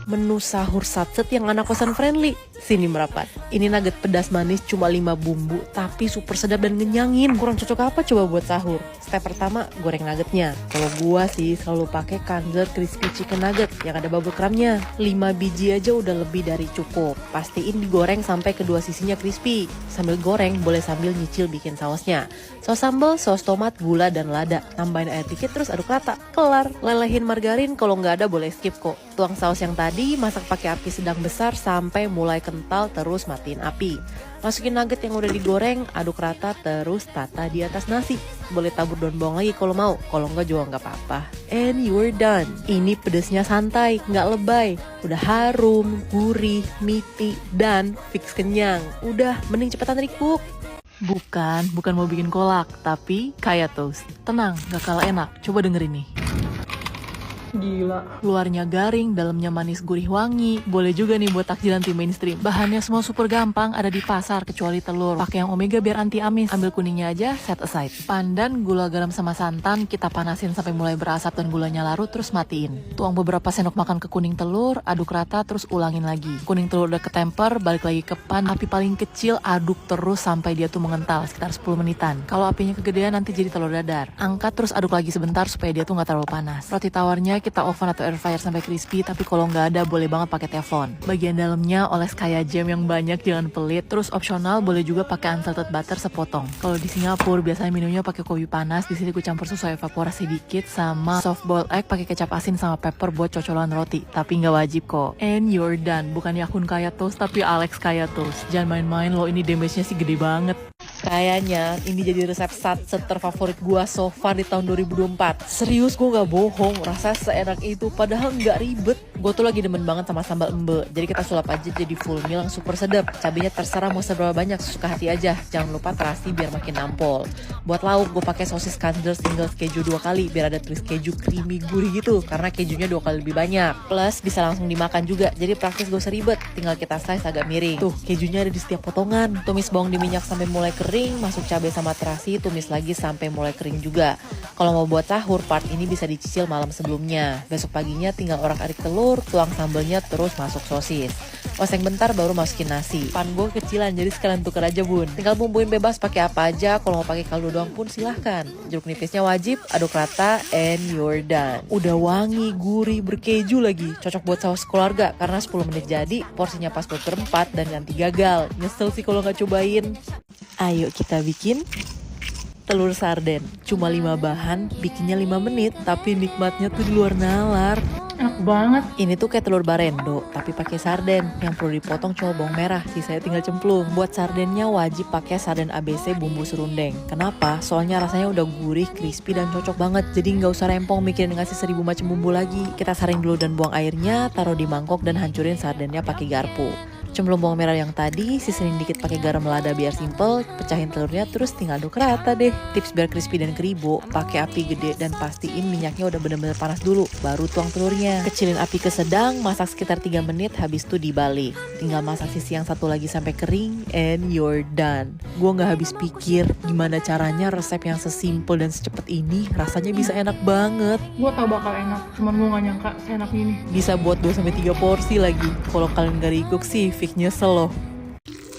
Menu sahur satset yang anak kosan friendly. Sini merapat. Ini nugget pedas manis cuma 5 bumbu tapi super sedap dan ngenyangin. Kurang cocok apa coba buat sahur? Step pertama, goreng nuggetnya. Kalau gua sih selalu pakai Kanzer crispy chicken nugget yang ada bubble crumbnya. 5 biji aja udah lebih dari cukup. Pastiin digoreng sampai kedua sisinya crispy. Sambil goreng boleh sambil nyicil bikin sausnya. Saus sambal, saus tomat, gula, dan lada. Tambahin air dikit terus aduk rata. Kelar. Lelehin margarin, kalau nggak ada boleh skip kok. Tuang saus yang tadi, masak pakai api sedang besar sampai mulai kental, terus matiin api. Masukin nugget yang udah digoreng, aduk rata, terus tata di atas nasi. Boleh tabur daun bawang lagi kalau mau, kalau nggak juga nggak apa-apa. And you're done. Ini pedesnya santai, nggak lebay. Udah harum, gurih, meaty, dan fix kenyang. Udah, mending cepetan recook. Bukan mau bikin kolak, tapi kayak toast. Tenang, gak kalah enak. Coba dengerin nih. Gila. Luarnya garing, dalamnya manis gurih wangi. Boleh juga nih buat takjil anti mainstream. Bahannya semua super gampang, ada di pasar kecuali telur. Pakai yang omega biar anti amis. Ambil kuningnya aja, set aside. Pandan, gula garam sama santan, kita panasin sampai mulai berasap dan gulanya larut, terus matiin. Tuang beberapa sendok makan ke kuning telur, aduk rata, terus ulangin lagi. Kuning telur udah ketemper, balik lagi ke pan, api paling kecil, aduk terus sampai dia tuh mengental, sekitar 10 menitan. Kalau apinya kegedean nanti jadi telur dadar. Angkat terus aduk lagi sebentar supaya dia tuh nggak terlalu panas. Roti tawarnya kita oven atau air fryer sampai crispy, tapi kalau nggak ada boleh banget pakai teflon. Bagian dalamnya oles kayak jam yang banyak, jangan pelit. Terus opsional boleh juga pakai unsalted butter sepotong. Kalau di Singapura biasanya minumnya pakai kopi panas, di sini gue campur susu evaporasi dikit sama soft boiled egg pakai kecap asin sama pepper buat cocolan roti, tapi nggak wajib kok. And you're done. Bukan akun kaya toast tapi Alex kaya toast. Jangan main-main loh, ini damage-nya sih gede banget. Kayaknya ini jadi resep satset terfavorit gua so far di tahun 2024. Serius, gua gak bohong, rasa seenak itu padahal gak ribet. Gue tuh lagi demen banget sama sambal embe, jadi kita sulap aja jadi full meal yang super sedap. Cabenya terserah mau seberapa banyak, suka hati aja. Jangan lupa terasi biar makin nampol. Buat lauk gue pakai sosis Kanzer single keju 2 kali biar ada twist keju creamy gurih gitu, karena kejunya 2 kali lebih banyak. Plus bisa langsung dimakan juga, jadi praktis gak usah ribet, tinggal kita slice agak miring. Tuh, kejunya ada di setiap potongan. Tumis bawang di minyak sampai mulai kering, masuk cabai sama terasi, tumis lagi sampai mulai kering juga. Kalau mau buat sahur, part ini bisa dicicil malam sebelumnya. Besok paginya tinggal orak-arik telur, tuang sambelnya, terus masuk sosis. Oseng bentar baru masukin nasi. Pan gue kecilan jadi sekalian tuker aja bun. Tinggal bumbuin bebas pakai apa aja, kalau mau pakai kaldu doang pun silahkan. Jeruk nipisnya wajib, aduk rata, and you're done. Udah wangi, gurih, berkeju lagi. Cocok buat saus keluarga karena 10 menit jadi, porsinya pas buat berempat dan ganti gagal. Nyesel sih kalau nggak cobain. Ayo kita bikin telur sarden. Cuma 5 bahan, bikinnya 5 menit, tapi nikmatnya tuh di luar nalar. Enak banget. Ini tuh kayak telur barendo, tapi pakai sarden. Yang perlu dipotong cuma bawang merah, sisanya tinggal cemplung. Buat sardennya wajib pakai sarden ABC bumbu serundeng. Kenapa? Soalnya rasanya udah gurih, crispy, dan cocok banget. Jadi nggak usah rempong mikirin ngasih 1000 macam bumbu lagi. Kita saring dulu dan buang airnya, taruh di mangkok dan hancurin sardennya pakai garpu. Cemplung bawang merah yang tadi, sisirin dikit pakai garam lada biar simple, pecahin telurnya terus tinggal aduk rata deh. Tips biar crispy dan keribo, pakai api gede dan pastiin minyaknya udah bener-bener panas dulu, baru tuang telurnya. Kecilin api ke sedang, masak sekitar 3 menit, habis itu dibalik. Tinggal masak sisi yang satu lagi sampai kering, and you're done. Gue gak habis pikir gimana caranya resep yang sesimpel dan secepat ini rasanya bisa enak banget. Gue tau bakal enak, cuman gue gak nyangka seenak ini. Bisa buat 2-3 porsi lagi. Kalau kalian gak recook sih, nyesel loh.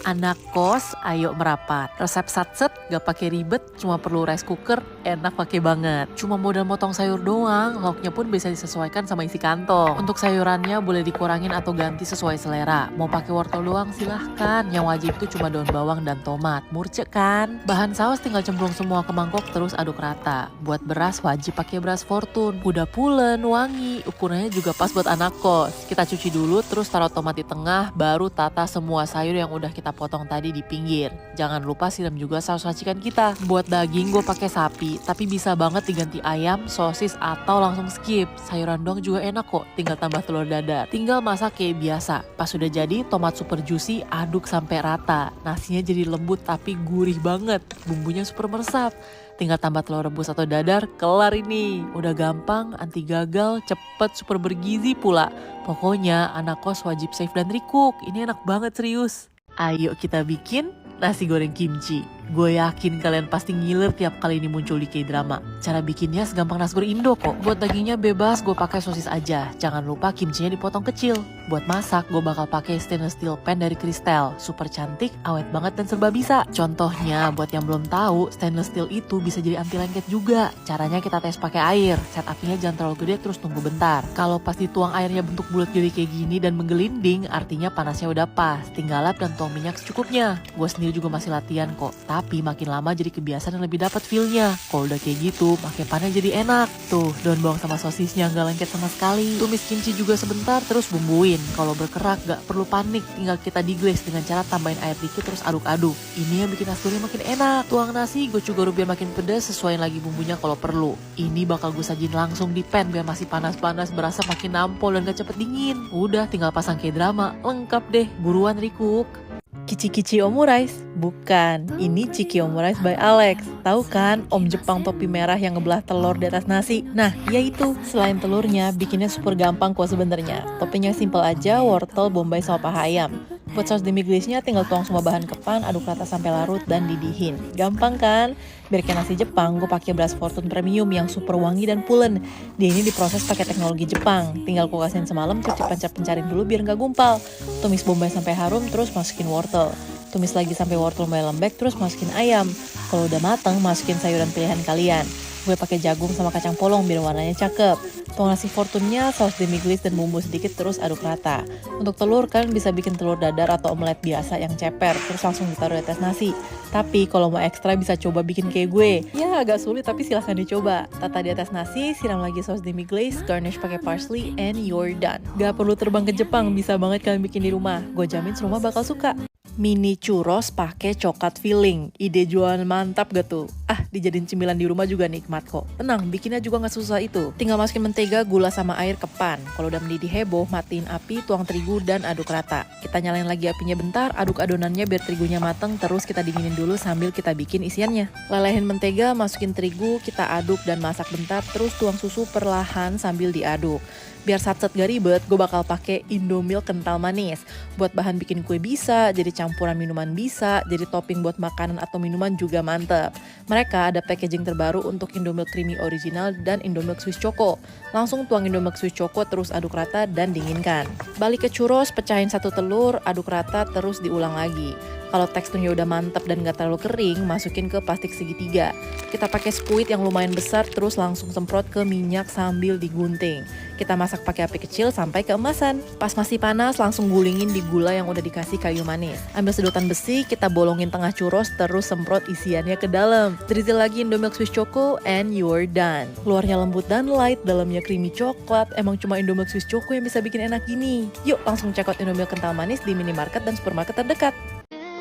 Anak kos, ayo merapat. Resep satset gak pakai ribet, cuma perlu rice cooker, enak pakai banget. Cuma modal motong sayur doang, lauknya pun bisa disesuaikan sama isi kantong. Untuk sayurannya boleh dikurangin atau ganti sesuai selera. Mau pakai wortel doang silahkan, yang wajib tuh cuma daun bawang dan tomat. Murcek kan? Bahan saus tinggal cemplung semua ke mangkok terus aduk rata. Buat beras wajib pakai beras Fortune. Udah pulen, wangi, ukurannya juga pas buat anak kos. Kita cuci dulu terus taruh tomat di tengah, baru tata semua sayur yang udah kita potong tadi di pinggir. Jangan lupa siram juga saus racikan kita. Buat daging gue pakai sapi, tapi bisa banget diganti ayam, sosis, atau langsung skip. Sayuran doang juga enak kok, tinggal tambah telur dadar. Tinggal masak kayak biasa. Pas sudah jadi, tomat super juicy, aduk sampai rata. Nasinya jadi lembut tapi gurih banget. Bumbunya super meresap. Tinggal tambah telur rebus atau dadar, kelar ini. Udah gampang, anti gagal, cepet, super bergizi pula. Pokoknya anak kos wajib save dan recook. Ini enak banget serius. Ayo kita bikin nasi goreng kimchi. Gue yakin kalian pasti ngiler tiap kali ini muncul di K-drama. Cara bikinnya segampang nasgor Indo kok. Buat dagingnya bebas, gue pakai sosis aja. Jangan lupa kimchinya dipotong kecil. Buat masak, gue bakal pakai stainless steel pan dari Cristal. Super cantik, awet banget dan serba bisa. Contohnya, buat yang belum tahu, stainless steel itu bisa jadi anti lengket juga. Caranya kita tes pakai air. Set apinya jangan terlalu gede terus tunggu bentar. Kalau pas dituang airnya bentuk bulat gede kayak gini dan menggelinding, artinya panasnya udah pas. Tinggal lap dan tuang minyak secukupnya. Gue sendiri juga masih latihan kok. Tapi makin lama jadi kebiasaan dan lebih dapat feel-nya. Kalau udah kayak gitu, pakai pannya jadi enak. Tuh, daun bawang sama sosisnya nggak lengket sama sekali. Tumis kimchi juga sebentar terus bumbuin. Kalau berkerak gak perlu panik, tinggal kita diglaze dengan cara tambahin air dikit terus aduk-aduk. Ini yang bikin nasgornya makin enak. Tuang nasi gue juga biar makin pedas, sesuaiin lagi bumbunya kalau perlu. Ini bakal gue sajin langsung di pan biar masih panas-panas berasa makin nampol dan gak cepet dingin. Udah tinggal pasang K-drama, lengkap deh. Buruan recook. Kichi-kichi omurice? Bukan, ini Chiki Omurice by Alex. Tahu kan om Jepang topi merah yang ngebelah telur di atas nasi? Nah, ya itu. Selain telurnya, bikinnya super gampang kok sebenarnya. Toppingnya simple aja, wortel, bombay sama paha ayam. Buat saus demi glaze-nya tinggal tuang semua bahan ke pan, aduk rata sampai larut dan didihin. Gampang kan? Biar kayak nasi Jepang, gue pakai beras Fortune Premium yang super wangi dan pulen. Dia ini diproses pakai teknologi Jepang. Tinggal kulkasin semalam terus dipencet-pencarin dulu biar nggak gumpal. Tumis bombay sampai harum terus masukin wortel. Tumis lagi sampai wortel mulai lembek terus masukin ayam. Kalau udah mateng, masukin sayuran pilihan kalian. Gue pakai jagung sama kacang polong biar warnanya cakep. Tuang nasi Fortune-nya, saus demi glaze dan bumbu sedikit terus aduk rata. Untuk telur, kalian bisa bikin telur dadar atau omelet biasa yang ceper, terus langsung ditaruh di atas nasi. Tapi kalau mau ekstra bisa coba bikin kayak gue. Ya agak sulit tapi silahkan dicoba. Tata di atas nasi, siram lagi saus demi glaze, garnish pakai parsley, and you're done. Gak perlu terbang ke Jepang, bisa banget kalian bikin di rumah. Gue jamin semua bakal suka. Mini churros pakai coklat filling. Ide jualan mantap gak tuh? Dijadiin cemilan di rumah juga nikmat kok. Tenang, bikinnya juga gak susah itu. Tinggal masukin mentega, gula sama air ke pan. Kalau udah mendidih heboh, matiin api, tuang terigu dan aduk rata. Kita nyalain lagi apinya bentar, aduk adonannya biar terigunya mateng, terus kita dinginin dulu sambil kita bikin isiannya. Lelehin mentega, masukin terigu, kita aduk dan masak bentar, terus tuang susu perlahan sambil diaduk. Biar satset gak ribet, gue bakal pakai Indomilk kental manis. Buat bahan bikin kue bisa, jadi campuran minuman bisa, jadi topping buat makanan atau minuman juga mantep. Mereka ada packaging terbaru untuk Indomilk Creamy Original dan Indomilk Swiss Choco. Langsung tuang Indomilk Swiss Choco terus aduk rata dan dinginkan. Balik ke churros, pecahin satu telur, aduk rata terus diulang lagi. Kalau teksturnya udah mantap dan gak terlalu kering, masukin ke plastik segitiga. Kita pakai squid yang lumayan besar terus langsung semprot ke minyak sambil digunting. Kita masak pakai api kecil sampai keemasan. Pas masih panas, langsung gulingin di gula yang udah dikasih kayu manis. Ambil sedotan besi, kita bolongin tengah churros terus semprot isiannya ke dalam. Drizzle lagi Indomilk Swiss Choco and you're done. Luarnya lembut dan light, dalamnya creamy coklat. Emang cuma Indomilk Swiss Choco yang bisa bikin enak gini. Yuk langsung check out Indomilk kental manis di minimarket dan supermarket terdekat.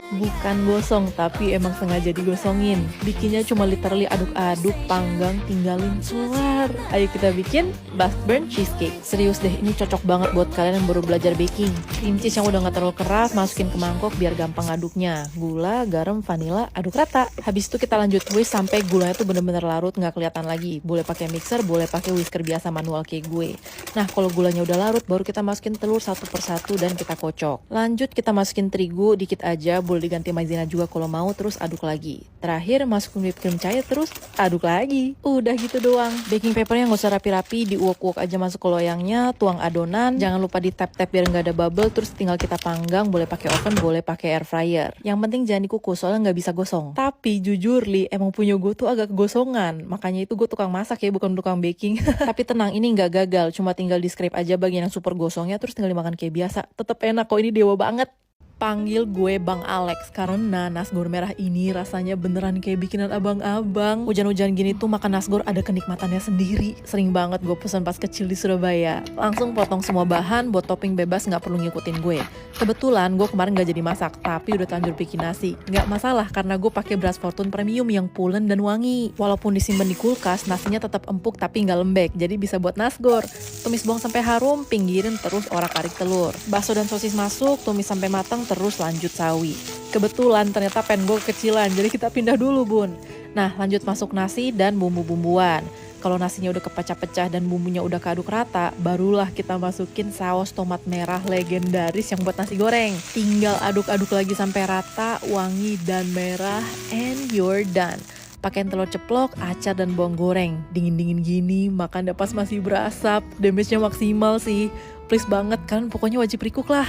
Bukan gosong, tapi emang sengaja digosongin. Bikinnya cuma literally aduk-aduk, panggang, tinggalin suar. Ayo kita bikin Bath-burn cheesecake. Serius deh, ini cocok banget buat kalian yang baru belajar baking. Cream cheese yang udah gak terlalu keras, masukin ke mangkok biar gampang aduknya. Gula, garam, vanila, aduk rata. Habis itu kita lanjut whisk sampai gulanya tuh bener-bener larut, gak kelihatan lagi. Boleh pakai mixer, boleh pakai whisker biasa manual kayak gue. Nah, kalau gulanya udah larut, baru kita masukin telur satu persatu dan kita kocok. Lanjut kita masukin terigu dikit aja, boleh diganti maizena juga kalau mau, terus aduk lagi. Terakhir masukin whipped cream cair terus aduk lagi. Udah gitu doang. Baking papernya nggak usah rapi-rapi, diuak-uak aja masuk ke loyangnya, tuang adonan, jangan lupa di tap-tap biar nggak ada bubble, terus tinggal kita panggang, boleh pakai oven, boleh pakai air fryer. Yang penting jangan dikukus soalnya nggak bisa gosong. Tapi jujur li, emang punya gue tuh agak kegosongan, makanya itu gue tukang masak ya, bukan tukang baking. Tapi tenang, ini nggak gagal, cuma tinggal di scrape aja bagian yang super gosongnya, terus tinggal dimakan kayak biasa. Tetep enak kok, ini dewa banget. Panggil gue Bang Alex karena nasgor merah ini rasanya beneran kayak bikinan abang-abang. Hujan-hujan gini tuh makan nasgor ada kenikmatannya sendiri. Sering banget gue pesan pas kecil di Surabaya. Langsung potong semua bahan buat topping bebas, gak perlu ngikutin gue. Kebetulan gue kemarin gak jadi masak, tapi udah terlanjur bikin nasi. Gak masalah karena gue pakai beras Fortune Premium yang pulen dan wangi. Walaupun disimpan di kulkas, nasinya tetap empuk tapi gak lembek, jadi bisa buat nasgor. Tumis bawang sampai harum, pinggirin terus orak-arik telur. Bakso dan sosis masuk, tumis sampai matang, terus lanjut sawi. Kebetulan ternyata pan gue kecilan, jadi kita pindah dulu bun. Nah lanjut masuk nasi dan bumbu-bumbuan. Kalau nasinya udah kepecah-pecah dan bumbunya udah keaduk rata, barulah kita masukin saus tomat merah legendaris yang buat nasi goreng. Tinggal aduk-aduk lagi sampai rata, wangi dan merah, and you're done. Pakein telur ceplok, acar, dan bawang goreng. Dingin-dingin gini, makan pas masih berasap. Damage-nya maksimal sih. Please banget, kalian pokoknya wajib recook lah.